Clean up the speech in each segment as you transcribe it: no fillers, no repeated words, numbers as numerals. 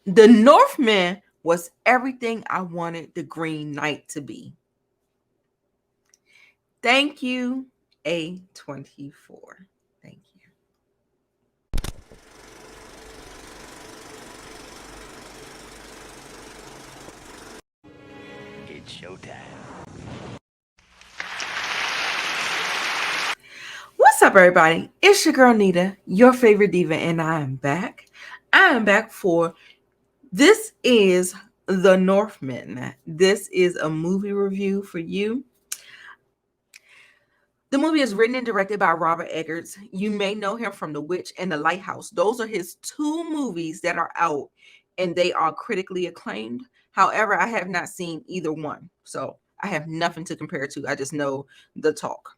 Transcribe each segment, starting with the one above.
The Northman was everything I wanted the Green Knight to be. Thank you, A24. Thank you. It's showtime. What's up, everybody? It's your girl Nita, your favorite diva, and I am back. I am back for This is The Northman. This is a movie review for you. The movie is written and directed by Robert Eggers. You may know him from The Witch and The Lighthouse. Those are his two movies that are out and they are critically acclaimed. However, I have not seen either one. So I have nothing to compare to. I just know the talk.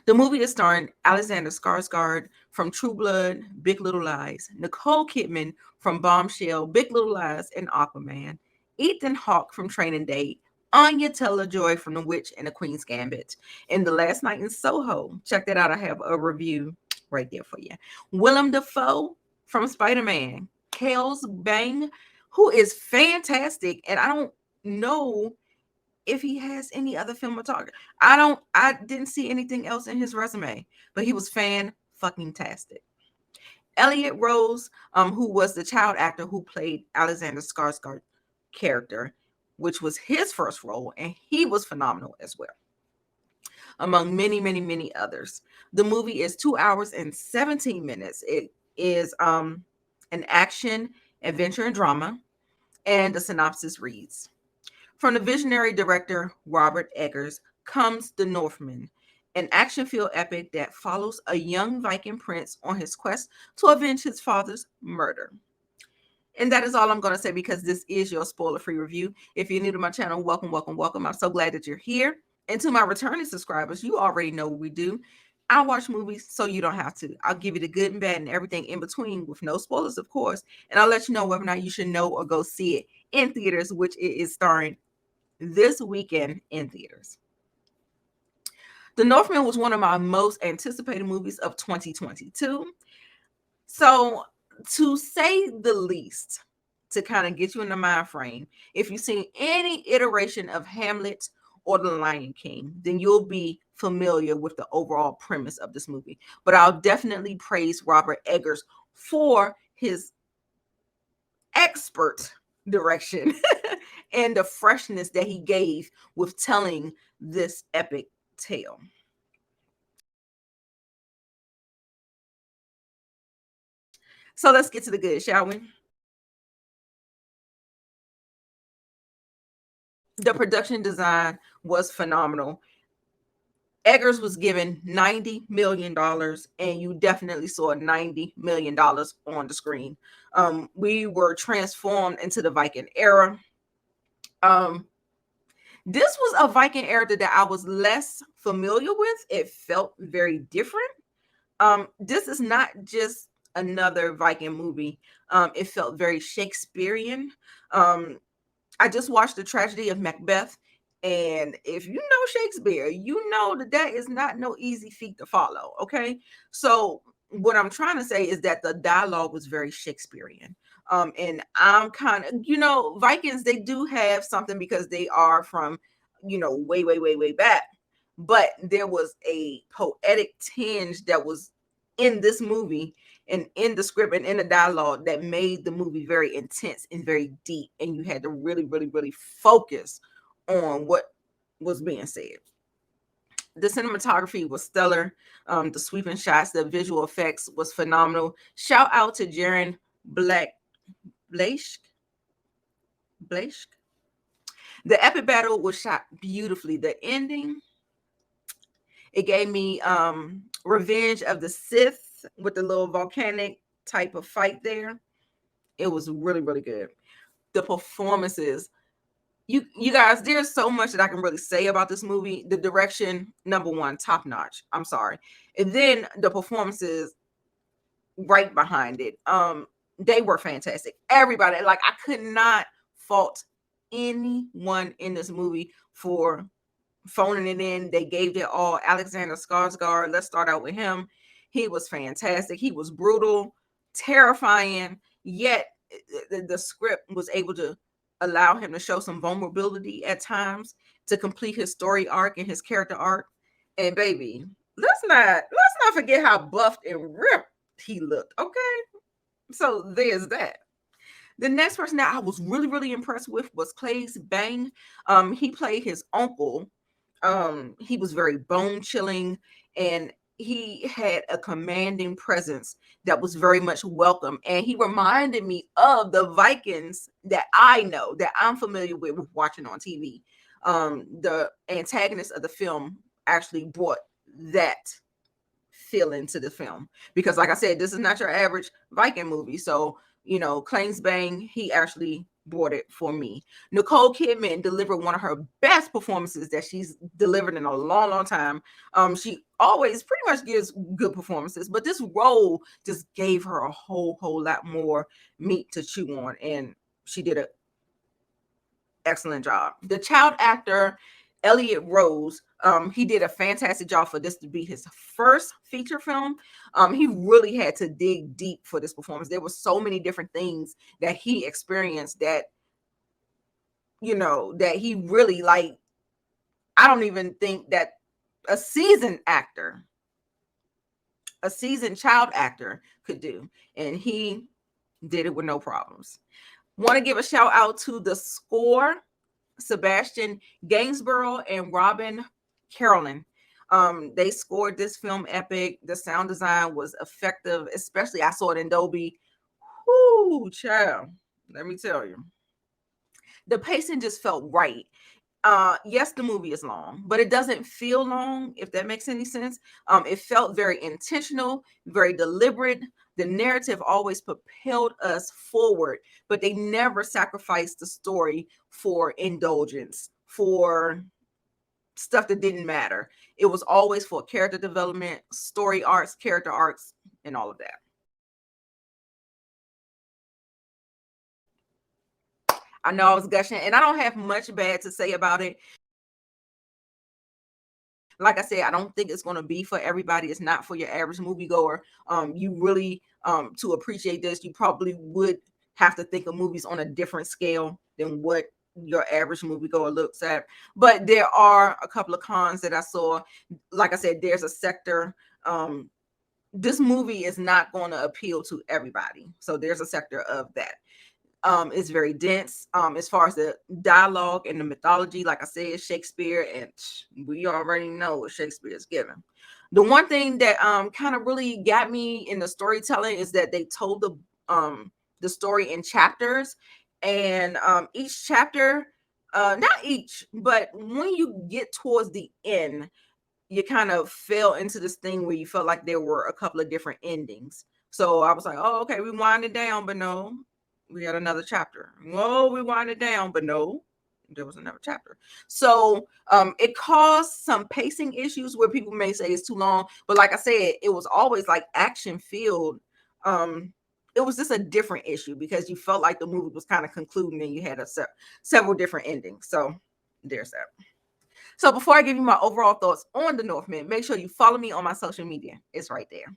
The movie is starring Alexander Skarsgård from True Blood, Big Little Lies, Nicole Kidman from Bombshell, Big Little Lies, and Aquaman, Ethan Hawke from Training Day, Anya Taylor-Joy from The Witch and the Queen's Gambit, and The Last Night in Soho. Check that out. I have a review right there for you. Willem Dafoe from Spider-Man, Kels Bang, who is fantastic, and I don't know if he has any other cinematography. I didn't see anything else in his resume, but he was fan fucking tastic. Elliot Rose, who was the child actor who played Alexander Skarsgård character, which was his first role, and he was phenomenal as well, among many, many, many others. The movie is 2 hours and 17 minutes. It is an action, adventure, and drama, and the synopsis reads: from the visionary director Robert Eggers comes The Northman, an action-filled epic that follows a young Viking prince on his quest to avenge his father's murder. And that is all I'm going to say because this is your spoiler-free review. If you're new to my channel, welcome, welcome, welcome. I'm so glad that you're here. And to my returning subscribers, you already know what we do. I watch movies so you don't have to. I'll give you the good and bad and everything in between with no spoilers, of course. And I'll let you know whether or not you should know or go see it in theaters, which it is starring this weekend in theaters. The Northman was one of my most anticipated movies of 2022. So, to say the least, to kind of get you in the mind frame, if you've seen any iteration of Hamlet or The Lion King, then you'll be familiar with the overall premise of this movie. But I'll definitely praise Robert Eggers for his expert direction and the freshness that he gave with telling this epic tale. So let's get to the good, shall we? The production design was phenomenal. Eggers was given $90 million, and you definitely saw $90 million on the screen. We were transformed into the Viking era. This was a Viking era that I was less familiar with. It felt very different. This is not just another Viking movie. It felt very Shakespearean. I just watched The Tragedy of Macbeth, and if you know Shakespeare, you know that that is not no easy feat to follow. Okay, so what I'm trying to say is that the dialogue was very Shakespearean. And I'm kind of, Vikings, they do have something because they are from, way, way, way, way back. But there was a poetic tinge that was in this movie and in the script and in the dialogue that made the movie very intense and very deep. And you had to really, really, really focus on what was being said. The cinematography was stellar. The sweeping shots, the visual effects was phenomenal. Shout out to Jaron Blashk. The epic battle was shot beautifully. The ending, it gave me Revenge of the Sith with the little volcanic type of fight there. It was really, really good. The performances, you guys, there's so much that I can really say about this movie. The direction, number one, top notch. I'm sorry. And then the performances right behind it. They were fantastic. Everybody, like, I could not fault anyone in this movie for phoning it in. They gave it all. Alexander Skarsgård, let's start out with him. He was fantastic. He was brutal, terrifying, yet the script was able to allow him to show some vulnerability at times to complete his story arc and his character arc. And baby, let's not forget how buffed and ripped he looked. Okay, so there's that. The next person that I was really, really impressed with was Claes Bang. He played his uncle. He was very bone chilling, and he had a commanding presence that was very much welcome. And he reminded me of the Vikings that I know, that I'm familiar with watching on TV. The antagonist of the film actually brought that feeling to the film, because like I said, this is not your average Viking movie. So Claims Bang, he actually brought it for me. Nicole Kidman delivered one of her best performances that she's delivered in a long, long time. She always pretty much gives good performances, but this role just gave her a whole lot more meat to chew on, and she did an excellent job. The child actor Elliot Rose, he did a fantastic job for this to be his first feature film. He really had to dig deep for this performance. There were so many different things that he experienced that that he really, like, I don't even think that a seasoned child actor could do, and he did it with no problems. Want to give a shout out to the score, Sebastian Gainsborough and Robin Carolyn. They scored this film epic. The sound design was effective, especially I saw it in Dolby. Whoo, child. Let me tell you. The pacing just felt right. Yes, the movie is long, but it doesn't feel long, if that makes any sense. It felt very intentional, very deliberate. The narrative always propelled us forward, but they never sacrificed the story for indulgence, for stuff that didn't matter. It was always for character development, story arcs, character arcs, and all of that. I know I was gushing, and I don't have much bad to say about it. Like I said, I don't think it's going to be for everybody. It's not for your average moviegoer. You really, to appreciate this, you probably would have to think of movies on a different scale than what your average moviegoer looks at. But there are a couple of cons that I saw. Like I said, there's a sector. This movie is not going to appeal to everybody. So there's a sector of that. It's very dense. As far as the dialogue and the mythology, like I said, Shakespeare, and we already know what Shakespeare is given. The one thing that kind of really got me in the storytelling is that they told the story in chapters, and each chapter, not each, but when you get towards the end, you kind of fell into this thing where you felt like there were a couple of different endings. So I was like, oh, okay, we wind it down, but no, we had another chapter. Whoa, we wind it down, but no, there was another chapter. So it caused some pacing issues where people may say it's too long, but like I said, it was always like action filled. It was just a different issue because you felt like the movie was kind of concluding and you had several different endings. So there's that. So before I give you my overall thoughts on the Northman, make sure you follow me on my social media. It's right there.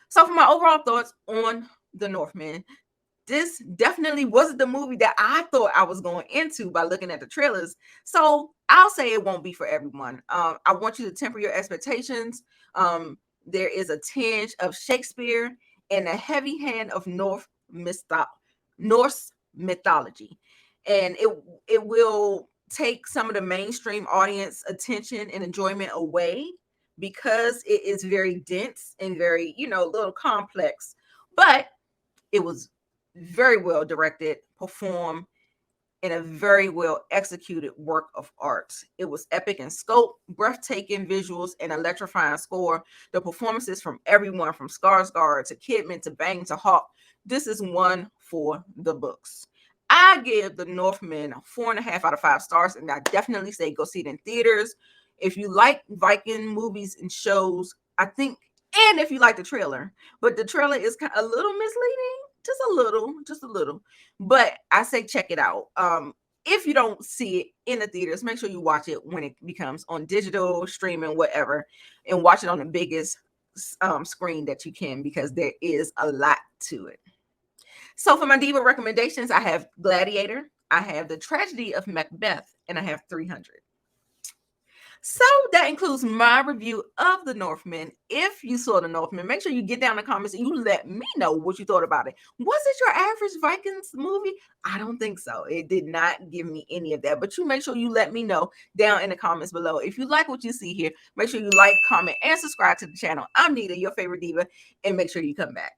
So for my overall thoughts on the Northman, this definitely wasn't the movie that I thought I was going into by looking at the trailers. So I'll say it won't be for everyone. I want you to temper your expectations. There is a tinge of Shakespeare and a heavy hand of Norse mythology, and it will take some of the mainstream audience attention and enjoyment away because it is very dense and very, a little complex. But it was very well directed, performed, and a very well executed work of art. It was epic in scope, breathtaking visuals, and electrifying score. The performances from everyone from Skarsgård to Kidman to Bang to Hawk. This is one for the books. I give the Northman 4.5 out of 5 stars, and I definitely say go see it in theaters. If you like Viking movies and shows, I think, and if you like the trailer, but the trailer is kind of a little misleading. just a little. But I say check it out. If you don't see it in the theaters, make sure you watch it when it becomes on digital, streaming, whatever, and watch it on the biggest screen that you can, because there is a lot to it. So for my Diva recommendations, I have Gladiator, I have The Tragedy of Macbeth, and I have 300. So that includes my review of The Northman. If you saw The Northman, make sure you get down in the comments and you let me know what you thought about it. Was it your average Vikings movie? I don't think so. It did not give me any of that. But you make sure you let me know down in the comments below. If you like what you see here, make sure you like, comment, and subscribe to the channel. I'm Nita, your favorite diva, and make sure you come back.